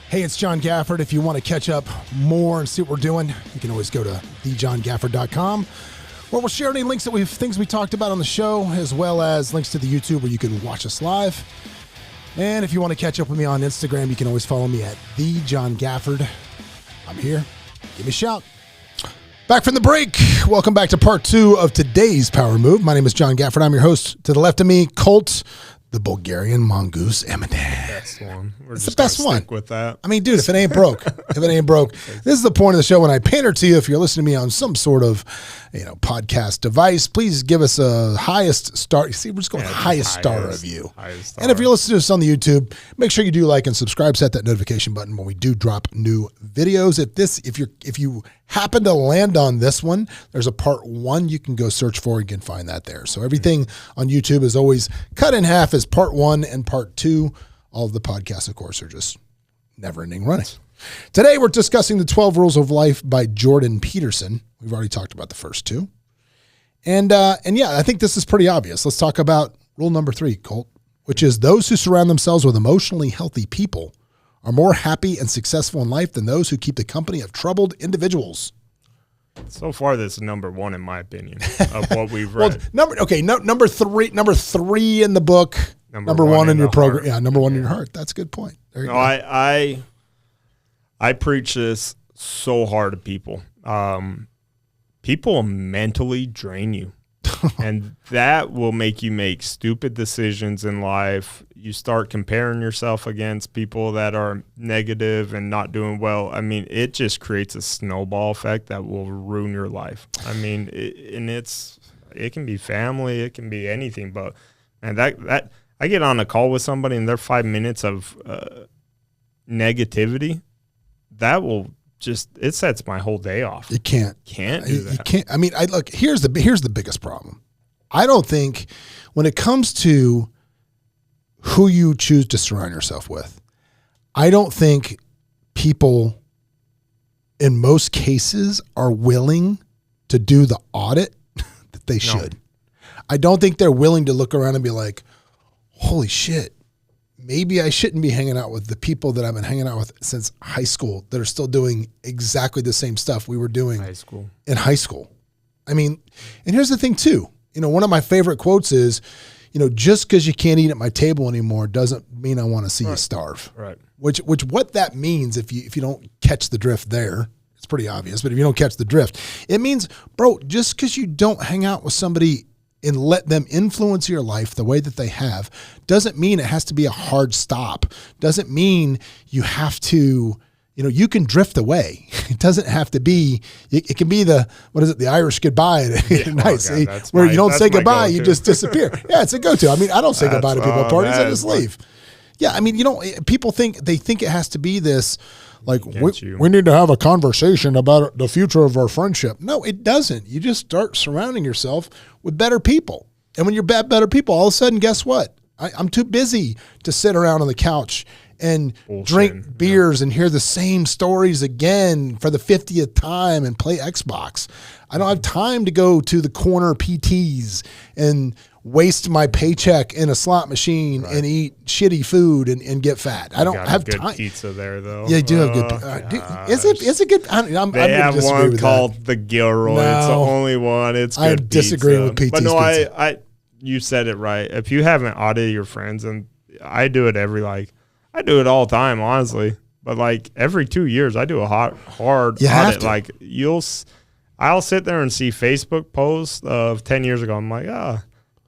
Hey, it's John Gafford. If you want to catch up more and see what we're doing, you can always go to thejohngafford.com, where we'll share any links that things we talked about on the show, as well as links to the YouTube where you can watch us live. And if you want to catch up with me on Instagram, you can always follow me at thejohngafford. I'm here. Give me a shout. Back from the break. Welcome back to part 2 of today's Power Move. My name is John Gafford. I'm your host. To the left of me, Colt, the Bulgarian mongoose Amidan. Best one. It's the best one. Stick with that. I mean, dude, if it ain't broke, this is the point of the show when I pander to you. If you're listening to me on some sort of, podcast device, please give us a highest star. See, we're just going highest star review. And if you're listening to us on the YouTube, make sure you do like and subscribe. Set that notification button when we do drop new videos. If you happen to land on this one, there's a part 1 you can go search for. You can find that there. So everything on YouTube is always cut in half as part 1 and part 2. All of the podcasts, of course, are just never-ending running. Today, we're discussing the 12 Rules of Life by Jordan Peterson. We've already talked about the first 2. And I think this is pretty obvious. Let's talk about rule number 3, Colt, which is those who surround themselves with emotionally healthy people are more happy and successful in life than those who keep the company of troubled individuals. So far, this is number 1 in my opinion of what we've read. Number three in the book. Number 1 in your program. Yeah, number 1 in your heart. That's a good point. There you go. I preach this so hard to people. People mentally drain you. And that will make you make stupid decisions in life. You start comparing yourself against people that are negative and not doing well. I mean, it just creates a snowball effect that will ruin your life. I mean, it can be family, it can be anything, but that I get on a call with somebody and their 5 minutes of negativity, that will it sets my whole day off. You can't do that. You can't. I mean, here's the biggest problem. I don't think when it comes to who you choose to surround yourself with, I don't think people in most cases are willing to do the audit that they should. I don't think they're willing to look around and be like, holy shit, maybe I shouldn't be hanging out with the people that I've been hanging out with since high school that are still doing exactly the same stuff we were doing in high school. I mean, and here's the thing too. One of my favorite quotes is, just because you can't eat at my table anymore doesn't mean I want to see you starve. Right. Which what that means, if you don't catch the drift there, it's pretty obvious. But if you don't catch the drift, it means, bro, just because you don't hang out with somebody and let them influence your life the way that they have doesn't mean it has to be a hard stop. Doesn't mean you have to, you can drift away. It doesn't have to be, it can be the Irish goodbye. Nice. Where you don't say goodbye, you just disappear. Yeah, it's a go-to. I mean, I don't say goodbye to people at parties. I just leave. Yeah, I mean, people think it has to be this, like, we need to have a conversation about the future of our friendship. No, it doesn't. You just start surrounding yourself with better people. And when you're better people, all of a sudden, guess what? I'm too busy to sit around on the couch and drink beers and hear the same stories again for the 50th time and play Xbox. I don't have time to go to the corner PTs and waste my paycheck in a slot machine and eat shitty food and get fat. I don't have good time. Pizza there though. Yeah, you do have good. Is it good? They have one called the Gilroy. No, it's the only one. It's good. I disagree with pizza. But no, pizza. You said it right. If you haven't audited your friends, and I do it I do it all the time, honestly. But every 2 years, I do a hard audit. I'll sit there and see Facebook posts of 10 years ago. I'm like,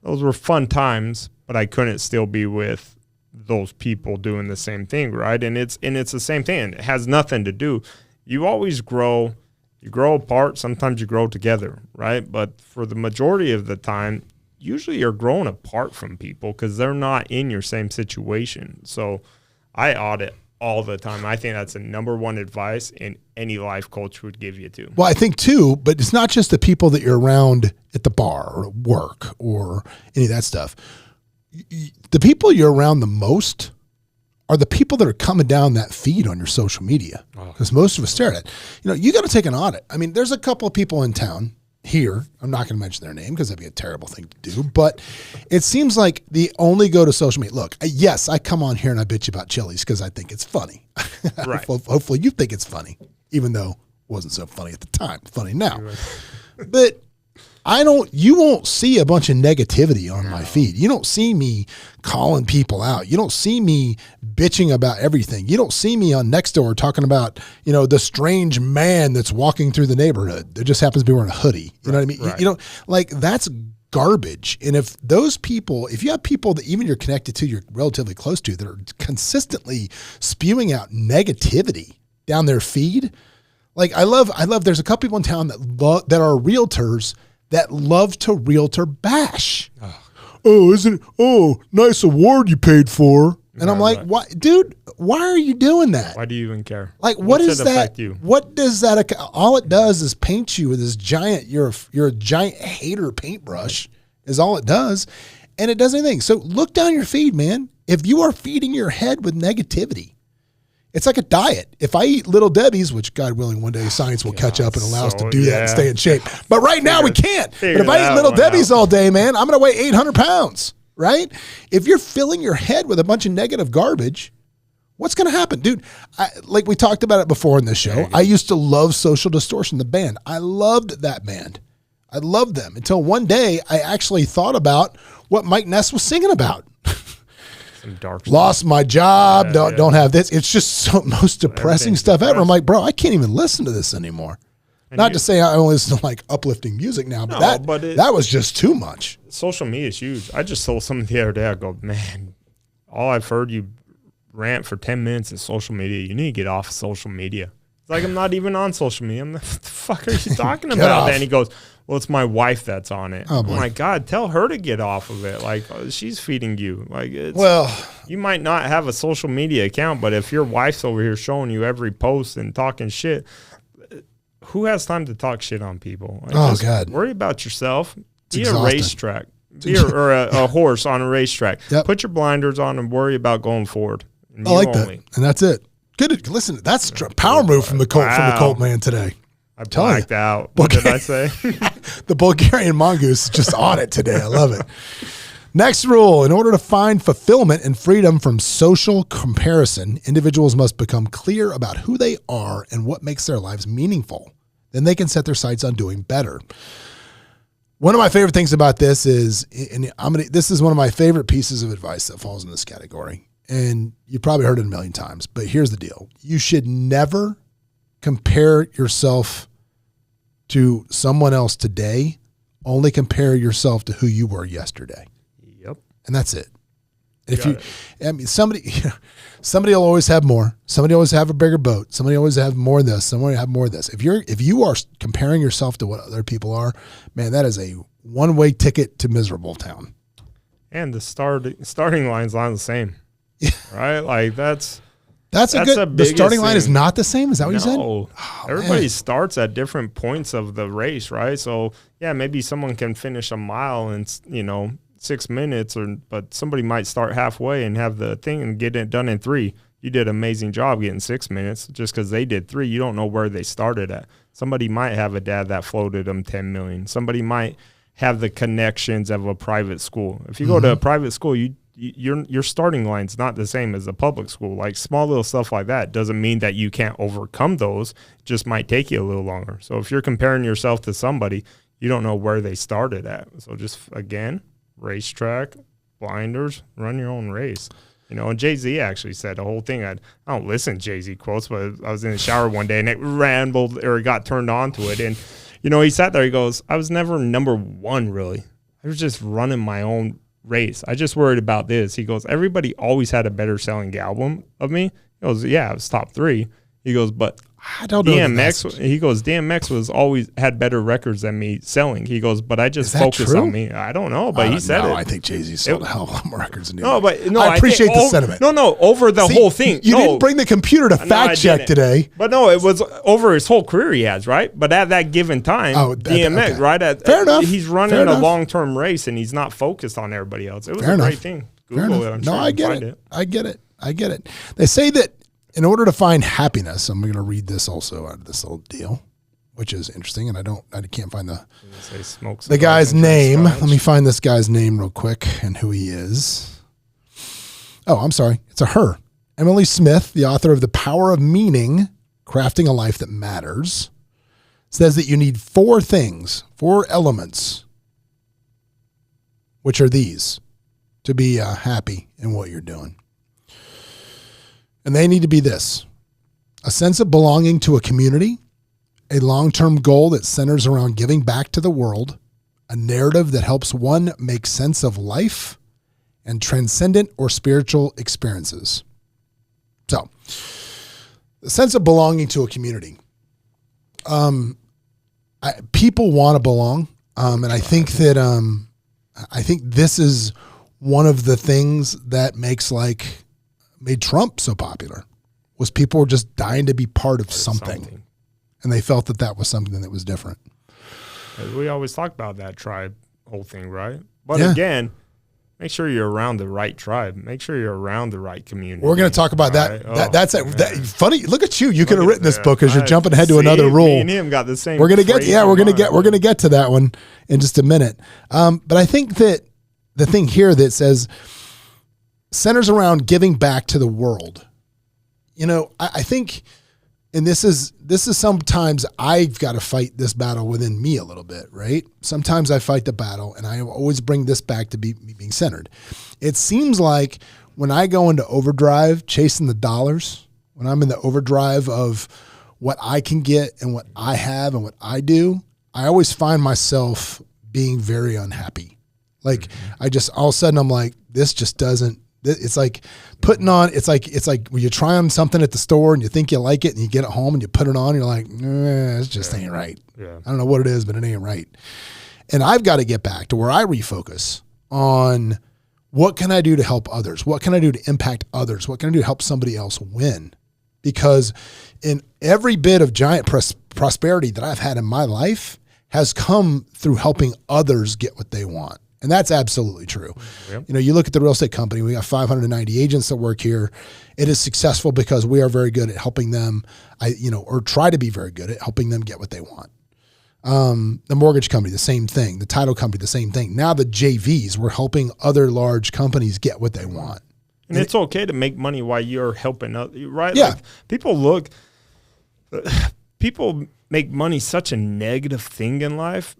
those were fun times, but I couldn't still be with those people doing the same thing, right? And it's the same thing. It has nothing to do. You always grow. You grow apart. Sometimes you grow together, right? But for the majority of the time, usually you're growing apart from people because they're not in your same situation. So I audit all the time. I think that's the number 1 advice in any life coach would give you too. Well, I think too, but it's not just the people that you're around at the bar or at work or any of that stuff. The people you're around the most are the people that are coming down that feed on your social media, because most of us stare at it. You got to take an audit. I mean, there's a couple of people in town here. I'm not going to mention their name because that'd be a terrible thing to do. But it seems like they only go to social media. Look, yes, I come on here and I bitch about Chili's because I think it's funny. Right. Hopefully you think it's funny, even though it wasn't so funny at the time. It's funny now. But you won't see a bunch of negativity on my feed. You don't see me calling people out. You don't see me bitching about everything. You don't see me on Nextdoor talking about, the strange man that's walking through the neighborhood that just happens to be wearing a hoodie. You know what I mean? Right. That's garbage. And if you have people that even you're connected to, you're relatively close to, that are consistently spewing out negativity down their feed. Like I love, there's a couple people in town that are realtors that love to realtor bash. Nice award you paid for. And I'm like, what, dude, why are you doing that? Why do you even care? Like, what does that affect you? What does that, all it does is paint you with this giant, you're a giant hater paintbrush is all it does. And it does anything. So look down your feed, man. If you are feeding your head with negativity, it's like a diet. If I eat Little Debbie's, which God willing, one day science will catch up and allow us to do that and stay in shape. But right now we can't. But if I eat Little Debbie's all day, man, I'm going to weigh 800 pounds, right? If you're filling your head with a bunch of negative garbage, what's going to happen? Dude, like we talked about it before in this show, I used to love Social Distortion, the band. I loved that band. I loved them until one day I actually thought about what Mike Ness was singing about. Lost my job, don't have this. It's just most depressing stuff ever. I'm like, bro, I can't even listen to this anymore. Not to say I only listen to like uplifting music now, but that was just too much. Social media is huge. I just told someone the other day, I go, man, all I've heard you rant for 10 minutes is social media. You need to get off of social media. It's like, I'm not even on social media. I'm like, what the fuck are you talking about? And he goes, well, it's my wife that's on it. Oh, I'm like, God, tell her to get off of it. Like, she's feeding you. Like, you might not have a social media account, but if your wife's over here showing you every post and talking shit, who has time to talk shit on people? Like, God. Worry about yourself. Be a racetrack. Or a horse on a racetrack. Yep. Put your blinders on and worry about going forward. I like that. And that's it. Good. Listen, that's a power move from the Colt man today. I blacked out. What did I say? The Bulgarian mongoose is just on it today. I love it. Next rule, in order to find fulfillment and freedom from social comparison, individuals must become clear about who they are and what makes their lives meaningful. Then they can set their sights on doing better. One of my favorite things about this is, this is one of my favorite pieces of advice that falls in this category. And you've probably heard it a million times, but here's the deal. You should never compare yourself to someone else today. Only compare yourself to who you were yesterday. Yep. And that's it. And somebody will always have more. Somebody always have a bigger boat. Somebody always have more of this. Somebody have more of this. If you are comparing yourself to what other people are, man, that is a one-way ticket to miserable town. And the starting line's not the same. Yeah. Right? Like the starting line is not the same. Is that what you said? No. Everybody starts at different points of the race, right? So yeah, maybe someone can finish a mile in 6 minutes, but somebody might start halfway and have the thing and get it done in 3. You did an amazing job getting 6 minutes. Just because they did 3, you don't know where they started at. Somebody might have a dad that floated them 10 million. Somebody might have the connections of a private school. If you go to a private school, your starting line's not the same as a public school. Like small little stuff like that doesn't mean that you can't overcome those. It just might take you a little longer. So if you're comparing yourself to somebody, you don't know where they started at. So just again, racetrack, blinders, run your own race. And Jay-Z actually said the whole thing. I don't listen to Jay-Z quotes, but I was in the shower one day and it rambled or it got turned on to it. And, he sat there, he goes, I was never number one really. I was just running my own race. I just worried about this. He goes, everybody always had a better selling album of me. He goes, yeah, I was top 3. He goes, but I don't know. DMX was always had better records than me selling. He goes, but I just focus on me. I don't know, but he said it. I think Jay-Z sold a hell of a lot more records than DMX. No, but I appreciate the sentiment. No, over the whole thing. You didn't bring the computer to fact check today. But no, it was over his whole career he has, right? But at that given time, DMX, right? Fair enough. He's running a long-term race and he's not focused on everybody else. It was a great thing. Google it. I get it. I get it. They say that in order to find happiness, I'm going to read this also out of this little deal. which is interesting. And I can't find the guy's name. Let me find this guy's name real quick and who he is. Oh, I'm sorry. It's a her. Emily Smith, the author of The Power of Meaning, Crafting a Life That Matters, says that you need 4 elements, which are these, to be happy in what you're doing. And they need to be this: a sense of belonging to a community, a long-term goal that centers around giving back to the world, a narrative that helps one make sense of life, and transcendent or spiritual experiences. So, the sense of belonging to a community. People want to belong, and I think that I think this is one of the things that made Trump so popular, was people were just dying to be part of something. And they felt that was something that was different. We always talk about that tribe whole thing, right? But again, make sure you're around the right tribe. Make sure you're around the right community. We're going to talk about that. Right? That's funny. Look at you. You could have written this book as you're jumping ahead to another rule. Me and him got the same. We're going to get to that one in just a minute. But I think that the thing here that says centers around giving back to the world. I think, and this is sometimes I've got to fight this battle within me a little bit, right? Sometimes I fight the battle, and I always bring this back to me being centered. It seems like when I go into overdrive chasing the dollars, when I'm in the overdrive of what I can get and what I have and what I do, I always find myself being very unhappy. Like I just, all of a sudden I'm like, this just doesn't, it's like putting on, it's like when you try on something at the store and you think you like it and you get it home and you put it on, you're like, it just ain't right. Yeah. I don't know what it is, but it ain't right. And I've got to get back to where I refocus on what can I do to help others? What can I do to impact others? What can I do to help somebody else win? Because in every bit of giant prosperity that I've had in my life has come through helping others get what they want. And that's absolutely true. Yep. You look at the real estate company, we got 590 agents that work here. It is successful because we are very good at helping them, or try to be very good at helping them get what they want. The mortgage company, the same thing. The title company, the same thing. Now the JVs, we're helping other large companies get what they want. And it's okay to make money while you're helping others, right? Yeah. Like people make money such a negative thing in life.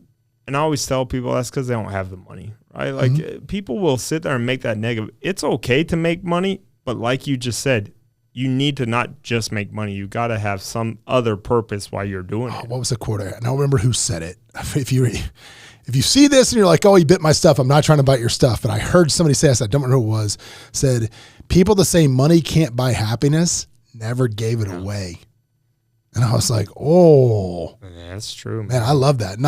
And I always tell people that's because they don't have the money, right? Like people will sit there and make that negative. It's okay to make money, but like you just said, you need to not just make money. You got to have some other purpose while you're doing it. What was the quote? I don't remember who said it. If you see this and you're like, oh, you bit my stuff, I'm not trying to bite your stuff. But I heard somebody say this, I don't remember who it was, said, people that say money can't buy happiness never gave it away. And I was like, oh. Yeah, that's true. Man, I love that.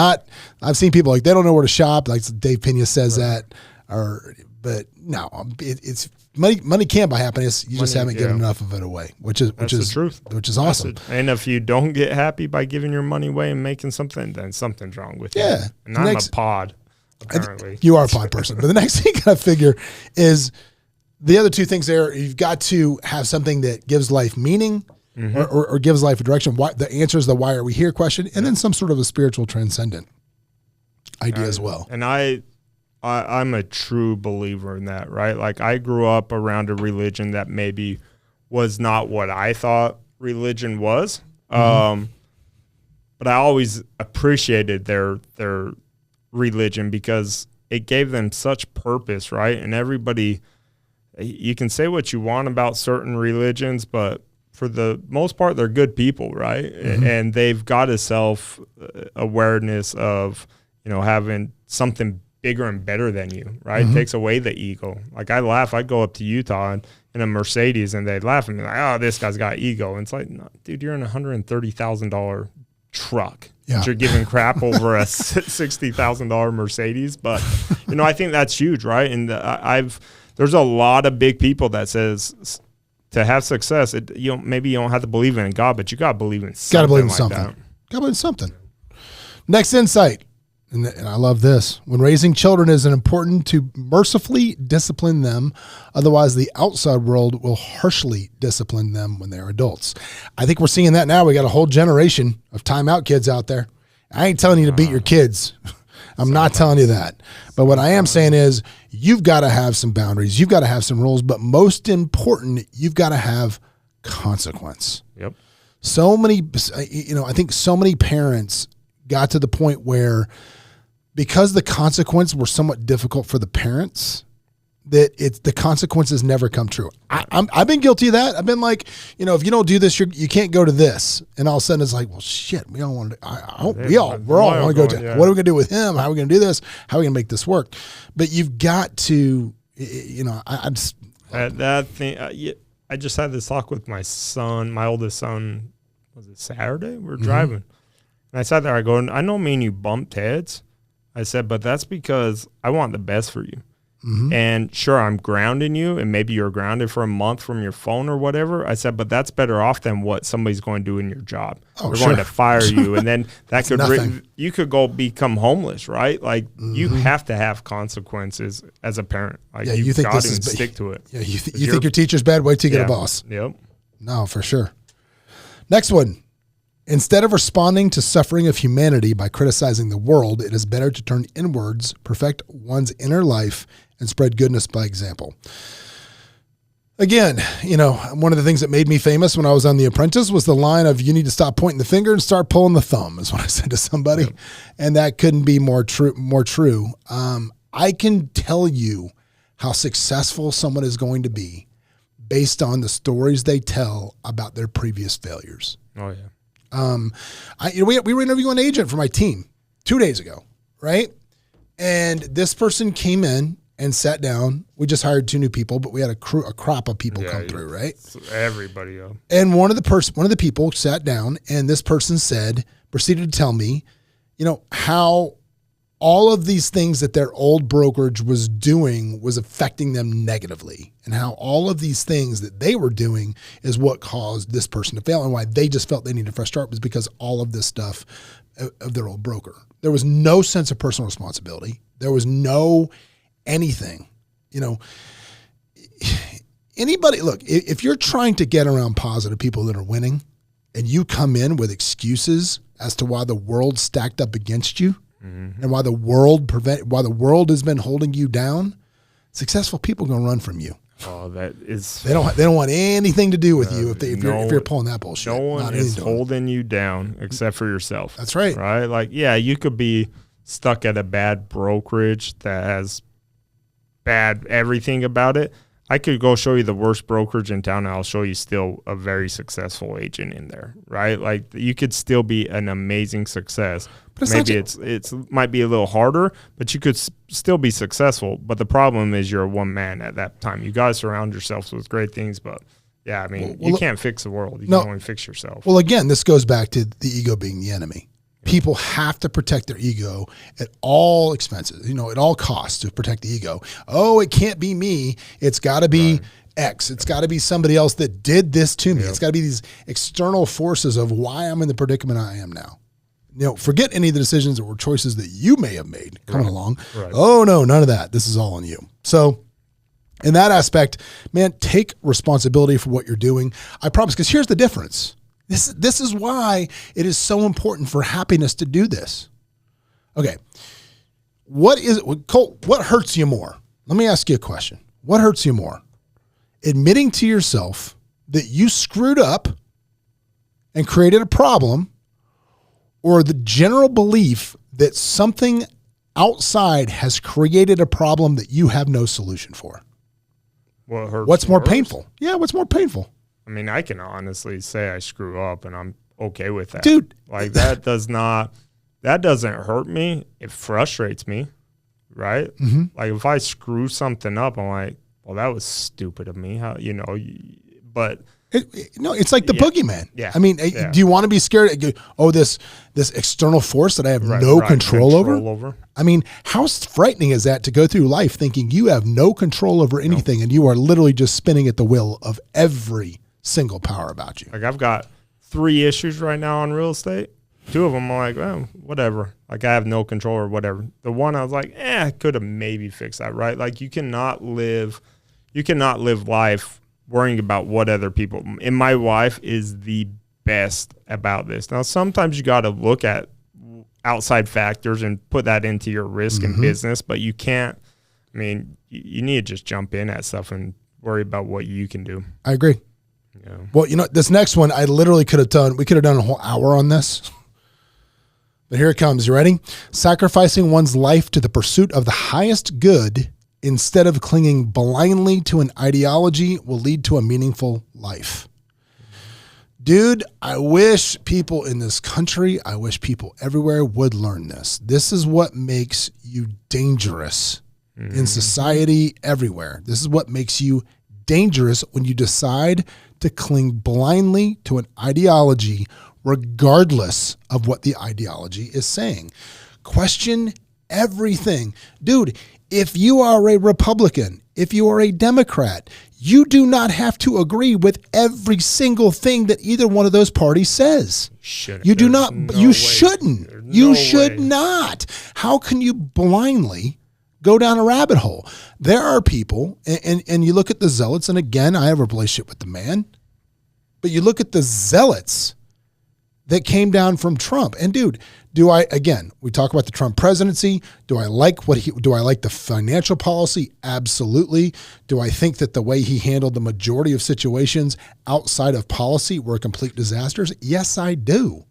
I've seen people like, they don't know where to shop. Like Dave Pena says that. But no, it's money can't buy happiness. You just haven't given enough of it away, which is the truth. Which is awesome. And if you don't get happy by giving your money away and making something, then something's wrong with you. Yeah. And I'm a pod, apparently. You are a pod person. But the next thing you got to figure is the other two things there. You've got to have something that gives life meaning. Or gives life a direction. Why, the answer is the why are we here question, and then some sort of a spiritual transcendent idea as well. And I'm a true believer in that, right? Like I grew up around a religion that maybe was not what I thought religion was, but I always appreciated their religion because it gave them such purpose, right? And everybody, you can say what you want about certain religions, but for the most part, they're good people, right? And they've got a self-awareness of, having something bigger and better than you, right? It takes away the ego. Like I laugh, I'd go up to Utah in a Mercedes and they'd laugh at me like, oh, this guy's got ego. And it's like, no, dude, you're in a $130,000 truck. Yeah. You're giving crap over a $60,000 Mercedes. But, I think that's huge, right? And there's a lot of big people that says, to have success, maybe you don't have to believe in God, but you got to believe in something. Got to believe in something. Got to believe in something. Next insight. And I love this. When raising children, it is important to mercifully discipline them. Otherwise, the outside world will harshly discipline them when they're adults. I think we're seeing that now. We got a whole generation of timeout kids out there. I ain't telling you to beat your kids. I'm not telling you that. But what I am saying is you've got to have some boundaries. You've got to have some rules. But most important, you've got to have consequence. Yep. So many, I think so many parents got to the point where, because the consequences were somewhat difficult for the parents, that the consequences never come true. I've been guilty of that. I've been like, if you don't do this, you can't go to this. And all of a sudden it's like, well, shit, we all want to, we all want to go to, what are we going to do with him? How are we going to do this? How are we going to make this work? But you've got to, I just. That thing, I just had this talk with my son, my oldest son, was it Saturday? We were driving. And I sat there, I go, I know me and you bumped heads. I said, but that's because I want the best for you. Mm-hmm. And sure, I'm grounding you, and maybe you're grounded for a month from your phone or whatever. I said, but that's better off than what somebody's going to do in your job. They're going to fire you, and then that could you could go become homeless, right? Like you have to have consequences as a parent. Like you think this is stick to it. Yeah, you think your teacher's bad? Wait till you get a boss. Yep. No, for sure. Next one. Instead of responding to suffering of humanity by criticizing the world, it is better to turn inwards, perfect one's inner life, and spread goodness by example. Again, one of the things that made me famous when I was on The Apprentice was the line of, you need to stop pointing the finger and start pulling the thumb, is what I said to somebody. Yep. And that couldn't be more true. I can tell you how successful someone is going to be based on the stories they tell about their previous failures. Oh, yeah. We were interviewing an agent for my team 2 days ago, right? And this person came in and sat down. We just hired 2 new people, but we had a crop of people come through, right? Everybody. And one of the people sat down, and this person proceeded to tell me, how all of these things that their old brokerage was doing was affecting them negatively, and how all of these things that they were doing is what caused this person to fail, and why they just felt they needed a fresh start was because all of this stuff of their old broker. There was no sense of personal responsibility. There was no anything. Anybody, look, if you're trying to get around positive people that are winning and you come in with excuses as to why the world stacked up against you, and why the world has been holding you down, successful people are going to run from you. Oh, that is. They don't want anything to do with you if you're pulling that bullshit. No one is holding you down except for yourself. That's right. Right? Like, yeah, you could be stuck at a bad brokerage that has bad everything about it. I could go show you the worst brokerage in town, and I'll show you still a very successful agent in there, right? Like, you could still be an amazing success. But maybe it's might be a little harder, but you could still be successful. But the problem is you're a one man at that time. You got to surround yourselves with great things, but yeah, I mean, you can't fix the world. You can only fix yourself. Well, again, this goes back to the ego being the enemy. People have to protect their ego at all expenses, at all costs to protect the ego. Oh, it can't be me. It's got to be X. It's got to be somebody else that did this to me. It's got to be these external forces of why I'm in the predicament I am now. Forget any of the decisions or choices that you may have made coming along. Right. Oh, no, none of that. This is all on you. So in that aspect, man, take responsibility for what you're doing. I promise, because here's the difference. This is why it is so important for happiness to do this. Okay. Colt, what hurts you more? Let me ask you a question. What hurts you more? Admitting to yourself that you screwed up and created a problem, or the general belief that something outside has created a problem that you have no solution for? What hurts? What's more painful? Yeah, what's more painful? I mean, I can honestly say I screw up and I'm okay with that. Dude. Like that doesn't hurt me. It frustrates me, right? Mm-hmm. Like if I screw something up, I'm like, well, that was stupid of me. How, but it's like the boogeyman. Yeah. I mean, do you want to be scared? Oh, this external force that I have no control over? I mean, how frightening is that to go through life thinking you have no control over anything and you are literally just spinning at the will of every single power about you? Like I've got 3 issues right now on real estate. 2 of them I'm like, whatever. Like I have no control or whatever. The one I was like, I could have maybe fixed that, right? Like you cannot live life worrying about what other people. And my wife is the best about this. Now, sometimes you got to look at outside factors and put that into your risk and business, but you can't. I mean, you need to just jump in at stuff and worry about what you can do. I agree. Yeah. Well, this next one, I literally could have done a whole hour on this. But here it comes. You ready? Sacrificing one's life to the pursuit of the highest good instead of clinging blindly to an ideology will lead to a meaningful life. Dude, I wish people in this country, I wish people everywhere would learn this. This is what makes you dangerous in society everywhere. This is what makes you dangerous when you decide to cling blindly to an ideology regardless of what the ideology is saying. Question everything. Dude, if you are a Republican, if you are a Democrat, you do not have to agree with every single thing that either one of those parties says. You do not. You shouldn't. You should not. How can you blindly go down a rabbit hole? There are people, and you look at the zealots, and again, I have a relationship with the man, but you look at the zealots that came down from Trump. And dude, we talk about the Trump presidency. Do I like the financial policy? Absolutely. Do I think that the way he handled the majority of situations outside of policy were complete disasters? Yes, I do.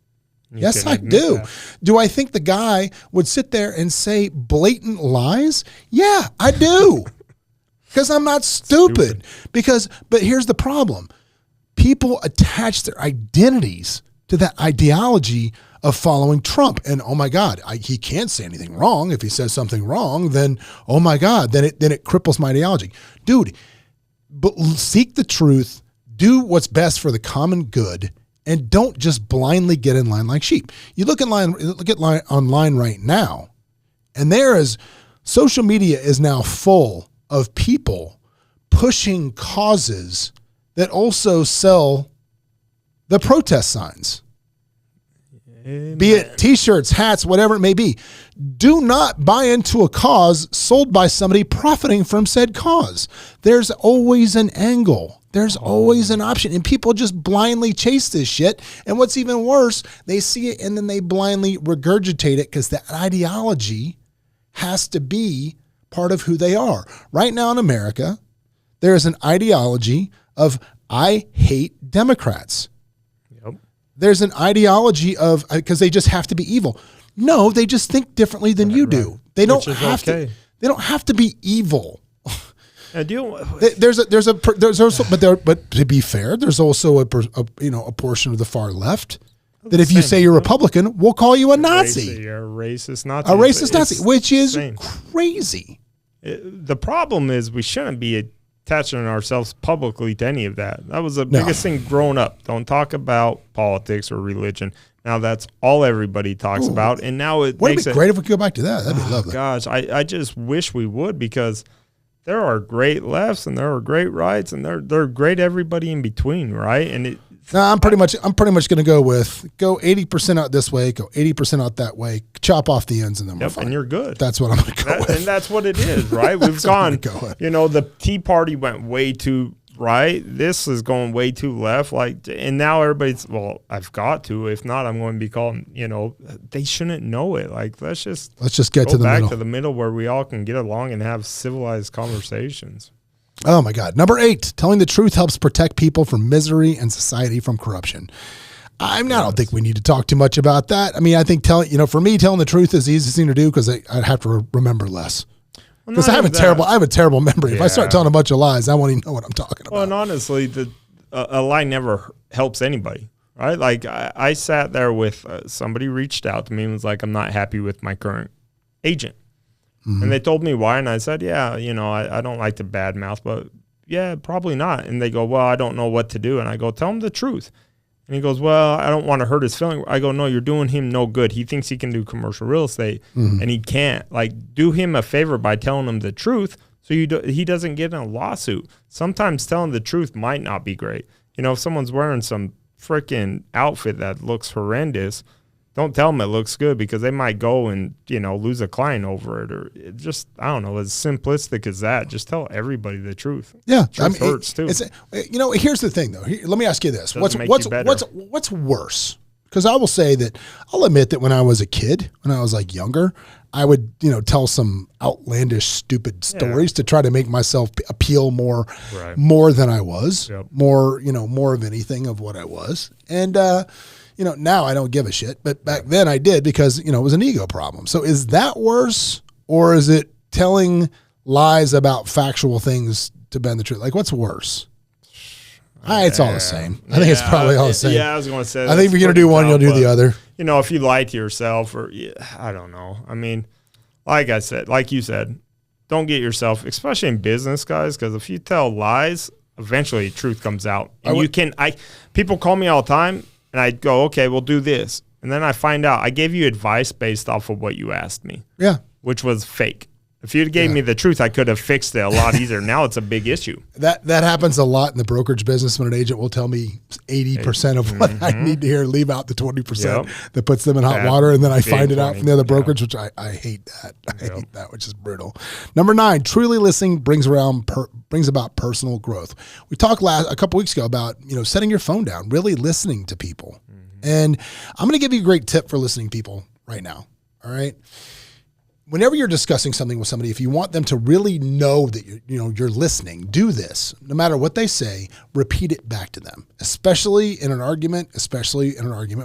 Yes, I do. That. Do I think the guy would sit there and say blatant lies? Yeah, I do. Because I'm not stupid. But here's the problem. People attach their identities to that ideology of following Trump. And oh my God, he can't say anything wrong. If he says something wrong, then oh my God, then it cripples my ideology. Dude, but seek the truth, do what's best for the common good, and don't just blindly get in line like sheep. You look online right now, and social media is now full of people pushing causes that also sell the protest signs. Amen. Be it t-shirts, hats, whatever it may be. Do not buy into a cause sold by somebody profiting from said cause. There's always an angle. There's always an option. And people just blindly chase this shit. And what's even worse, they see it and then they blindly regurgitate it because that ideology has to be part of who they are. Right now in America, there is an ideology of I hate Democrats. There's an ideology of, because they just have to be evil. No, they just think differently than you do. They don't have to. They don't have to be evil. But to be fair, there's also a portion of the far left that if you say you're Republican, we'll call you a Nazi. You're a racist Nazi. A racist Nazi, which is crazy. The problem is we shouldn't be attaching ourselves publicly to any of that. That was the biggest thing growing up. Don't talk about politics or religion. Now that's all everybody talks about, and now it makes it great if we could go back to that. That'd be lovely. Gosh, I just wish we would, because there are great lefts and there are great rights and they're great everybody in between, right? And I'm pretty much going to go 80% out this way, go 80% out that way, chop off the ends, and then we're fine. And you're good. That's what I'm going to go with. And that's what it is, right? We've gone, the Tea Party went way too right. This is going way too left. And now everybody's, I've got to. If not, I'm going to be called, they shouldn't know it. Let's just get to the middle. Back to the middle where we all can get along and have civilized conversations. Oh my God. Number 8, telling the truth helps protect people from misery and society from corruption. I don't think we need to talk too much about that. I mean, I think for me, telling the truth is the easiest thing to do because I'd have to remember less. Because I have a terrible memory. If I start telling a bunch of lies, I won't even know what I'm talking about. Well, and honestly, a lie never helps anybody, right? I sat there with somebody reached out to me and was like, I'm not happy with my current agent. Mm-hmm. And they told me why, and I said, I don't like to badmouth, but yeah, probably not. And they go, well, I don't know what to do. And I go, tell him the truth. And he goes, well, I don't want to hurt his feeling. I go, no, you're doing him no good. He thinks he can do commercial real estate, and he can't. Do him a favor by telling him the truth so he doesn't get in a lawsuit. Sometimes telling the truth might not be great. If someone's wearing some freaking outfit that looks horrendous, don't tell them it looks good, because they might go and, lose a client over it, or it just, I don't know, as simplistic as that. Just tell everybody the truth. Yeah. Truth hurts too. Here's the thing though. Let me ask you this. What's worse? Because I will say that I'll admit that when I was a kid, when I was like younger, I would, tell some outlandish, stupid stories to try to make myself appeal more than I was, more of anything of what I was. And, now I don't give a shit, but back then I did, because, it was an ego problem. So is that worse, or is it telling lies about factual things to bend the truth? Like, what's worse? It's all the same. I think it's probably all the same. Yeah, I was going to say. I think if you're going to do one, you'll do the other. If you lie to yourself, or I don't know. I mean, like you said, don't get yourself, especially in business, guys, because if you tell lies, eventually truth comes out. And people call me all the time, and I go, okay, we'll do this. And then I find out I gave you advice based off of what you asked me. Yeah. Which was fake. If you gave me the truth, I could have fixed it a lot easier. Now it's a big issue. That happens a lot in the brokerage business, when an agent will tell me 80% of what I need to hear, leave out the 20% that puts them in hot water, and then I find it out from the other brokerage, which I hate that. I hate that, which is brutal. Number 9, truly listening brings about personal growth. We talked a couple weeks ago about setting your phone down, really listening to people, and I'm going to give you a great tip for listening to people right now. All right. Whenever you're discussing something with somebody, if you want them to really know that you're listening, do this. No matter what they say, repeat it back to them, especially in an argument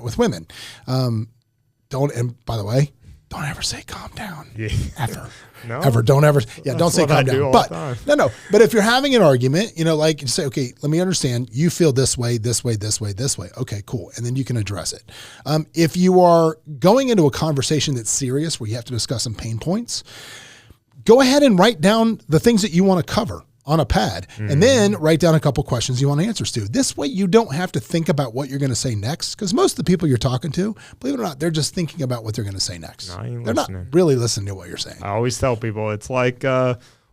with women. And by the way, don't ever say calm down. Yeah. Ever. No. Ever. Don't ever. Yeah, don't say calm down. But no. But if you're having an argument, like you say, okay, let me understand. You feel this way, this way, this way, this way. Okay, cool. And then you can address it. If you are going into a conversation that's serious, where you have to discuss some pain points, go ahead and write down the things that you want to cover on a pad, and then write down a couple questions you want answers to. This way you don't have to think about what you're going to say next, because most of the people you're talking to, believe it or not, they're just thinking about what they're going to say next. They're not really listening to what you're saying. I always tell people, it's like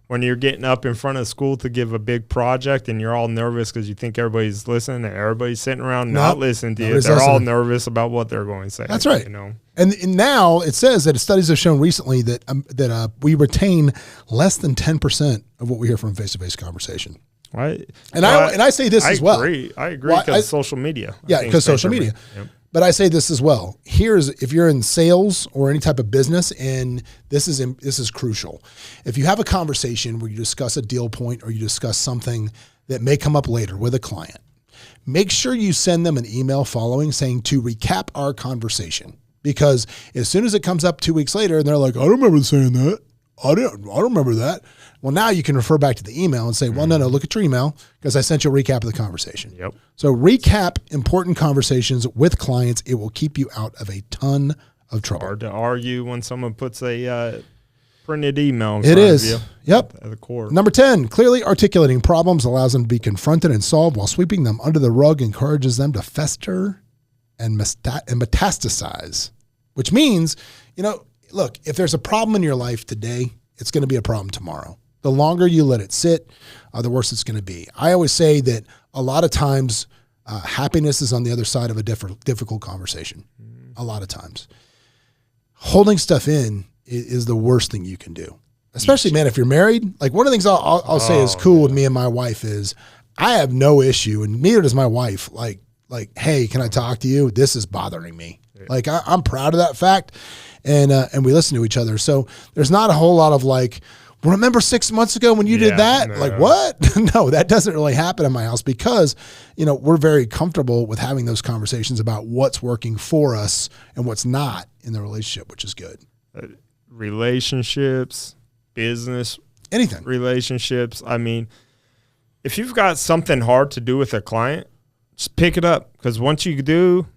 when you're getting up in front of school to give a big project, and you're all nervous because you think everybody's listening, and everybody's sitting around not listening to you. They're all nervous about what they're going to say. That's right. And now it says that studies have shown recently that we retain less than 10% of what we hear from a face-to-face conversation. Right. And I say this as well. I agree because social media. Yeah, because social media. Yep. But I say this as well. If you're in sales or any type of business, and this is crucial. If you have a conversation where you discuss a deal point, or you discuss something that may come up later with a client, make sure you send them an email following saying, to recap our conversation. Because as soon as it comes up 2 weeks later and they're like, I don't remember saying that. I don't remember that. Well, now you can refer back to the email and say, well, no, look at your email, because I sent you a recap of the conversation. Yep. So recap important conversations with clients. It will keep you out of a ton of trouble. Hard to argue when someone puts a printed email in front of you. Yep. At the core. Number 10, clearly articulating problems allows them to be confronted and solved, while sweeping them under the rug encourages them to fester and metastasize, which means, look, if there's a problem in your life today, it's going to be a problem tomorrow. The longer you let it sit, the worse it's going to be. I always say that a lot of times happiness is on the other side of a difficult conversation. A lot of times. Holding stuff in is the worst thing you can do. Especially, man, if you're married. Like, one of the things I'll say is cool with me and my wife is I have no issue, and neither does my wife, like, hey, can I talk to you? This is bothering me. Yeah. Like, I'm proud of that fact, and we listen to each other. So there's not a whole lot of like, remember 6 months ago when you did that? No. Like, what? No, that doesn't really happen in my house, because, we're very comfortable with having those conversations about what's working for us and what's not in the relationship, which is good. Relationships, business, anything. Relationships. I mean, if you've got something hard to do with a client, just pick it up, because once you do,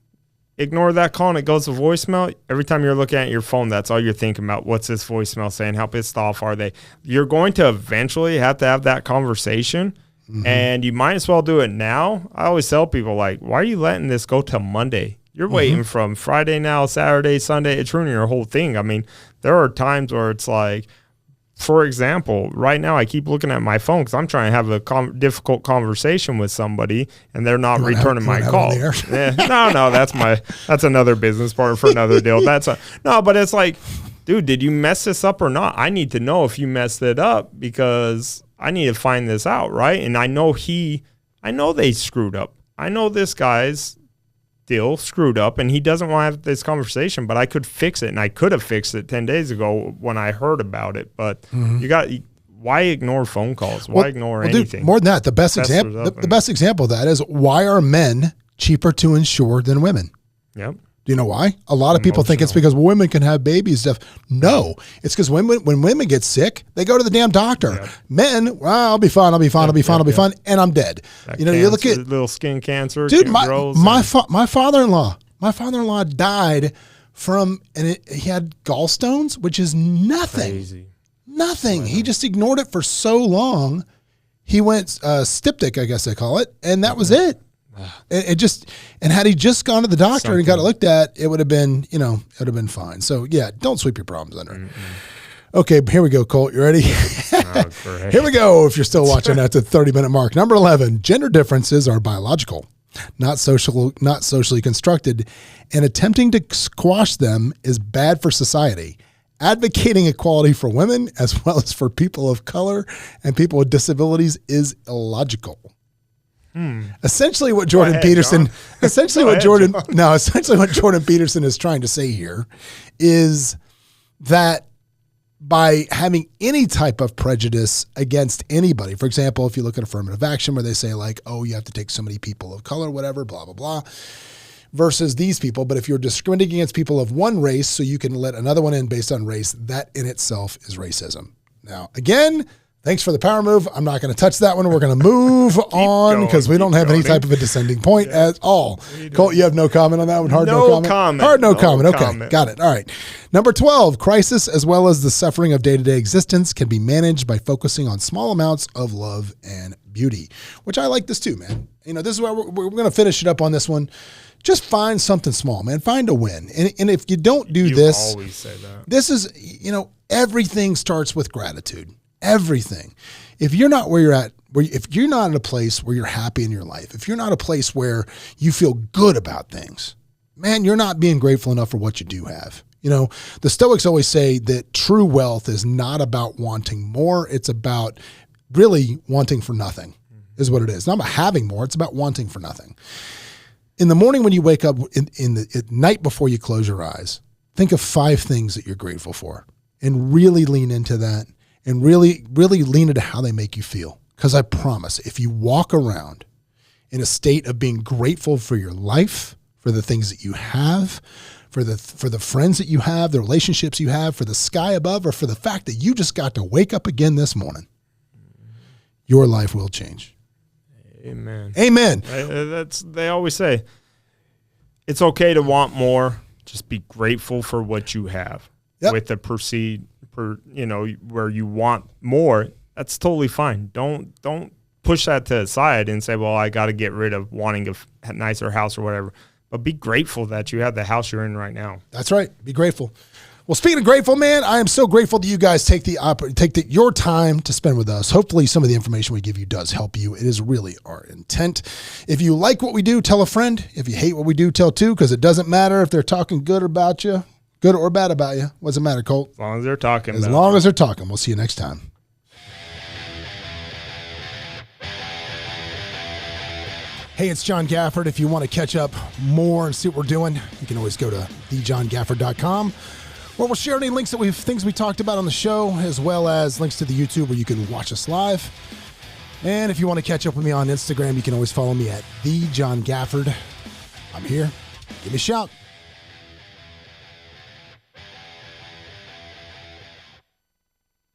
ignore that call and it goes to voicemail. Every time you're looking at your phone, that's all you're thinking about. What's this voicemail saying? How pissed off are they? You're going to eventually have to have that conversation, and you might as well do it now. I always tell people, like, why are you letting this go till Monday? You're waiting from Friday now, Saturday, Sunday. It's ruining your whole thing. I mean, there are times where it's like for example, right now I keep looking at my phone because I'm trying to have a difficult conversation with somebody, and they're not returning my call. No, that's another business partner for another deal. But it's like, dude, did you mess this up or not? I need to know if you messed it up because I need to find this out, right? And I know they screwed up. I know this guy's deal screwed up, and he doesn't want to have this conversation, but I could fix it, and I could have fixed it 10 days ago when I heard about it. But why ignore phone calls? Why ignore anything? Dude, more than that, the best example of that is, why are men cheaper to insure than women? Yep. Do you know why? A lot of people think it's because women can have babies and stuff. No, it's because when women get sick, they go to the damn doctor. Yep. Men, well, I'll be fine, and I'm dead. That you look at little skin cancer. Dude, my father-in-law died from, and he had gallstones, which is nothing. Crazy. Nothing. Wow. He just ignored it for so long. He went styptic, I guess they call it, and that was it. And had he just gone to the doctor and got it looked at, it would have been, fine. So yeah, don't sweep your problems under. Mm-hmm. Okay, here we go, Colt. You ready? Here we go. If you're still watching at the 30-minute mark. Number 11, gender differences are biological, not socially constructed, and attempting to squash them is bad for society. Advocating equality for women as well as for people of color and people with disabilities is illogical. Essentially what Jordan Peterson is trying to say here is that by having any type of prejudice against anybody, for example, if you look at affirmative action where they say like, oh, you have to take so many people of color, whatever, blah, blah, blah, versus these people. But if you're discriminating against people of one race so you can let another one in based on race, that in itself is racism. Now, again, thanks for the power move. I'm not going to touch that one. We're going to move on because we don't have any type of a descending point at all. Colt, you have no comment on that one? Hard no comment. Okay, got it. All right. Number 12, crisis as well as the suffering of day-to-day existence can be managed by focusing on small amounts of love and beauty, which I like this too, man. This is where we're going to finish it up on this one. Just find something small, man. Find a win. And if you don't do this, always say that. This is, everything starts with gratitude. Everything. If you're not where you're at, if you're not in a place where you're happy in your life, if you're not a place where you feel good about things, man, you're not being grateful enough for what you do have. The Stoics always say that true wealth is not about wanting more. It's about really wanting for nothing is what it is. It's not about having more. It's about wanting for nothing. In the morning when you wake up, at night before you close your eyes, think of 5 things that you're grateful for and really lean into that. And really, really lean into how they make you feel. Because I promise, if you walk around in a state of being grateful for your life, for the things that you have, for the friends that you have, the relationships you have, for the sky above, or for the fact that you just got to wake up again this morning, your life will change. Amen. Amen. They always say, it's okay to want more. Just be grateful for what you have. Yep. With the where you want more, that's totally fine. Don't push that to the side and say, well, I got to get rid of wanting a nicer house or whatever. But be grateful that you have the house you're in right now. That's right. Be grateful. Well, speaking of grateful, man, I am so grateful that you guys take your time to spend with us. Hopefully some of the information we give you does help you. It is really our intent. If you like what we do, tell a friend. If you hate what we do, tell 2, because it doesn't matter if they're talking good about you. Good or bad about you. What does it matter, Colt? As long as they're talking. As they're talking. We'll see you next time. Hey, it's John Gafford. If you want to catch up more and see what we're doing, you can always go to thejohngafford.com, where we'll share any links things we talked about on the show, as well as links to the YouTube where you can watch us live. And if you want to catch up with me on Instagram, you can always follow me at thejohngafford. I'm here. Give me a shout.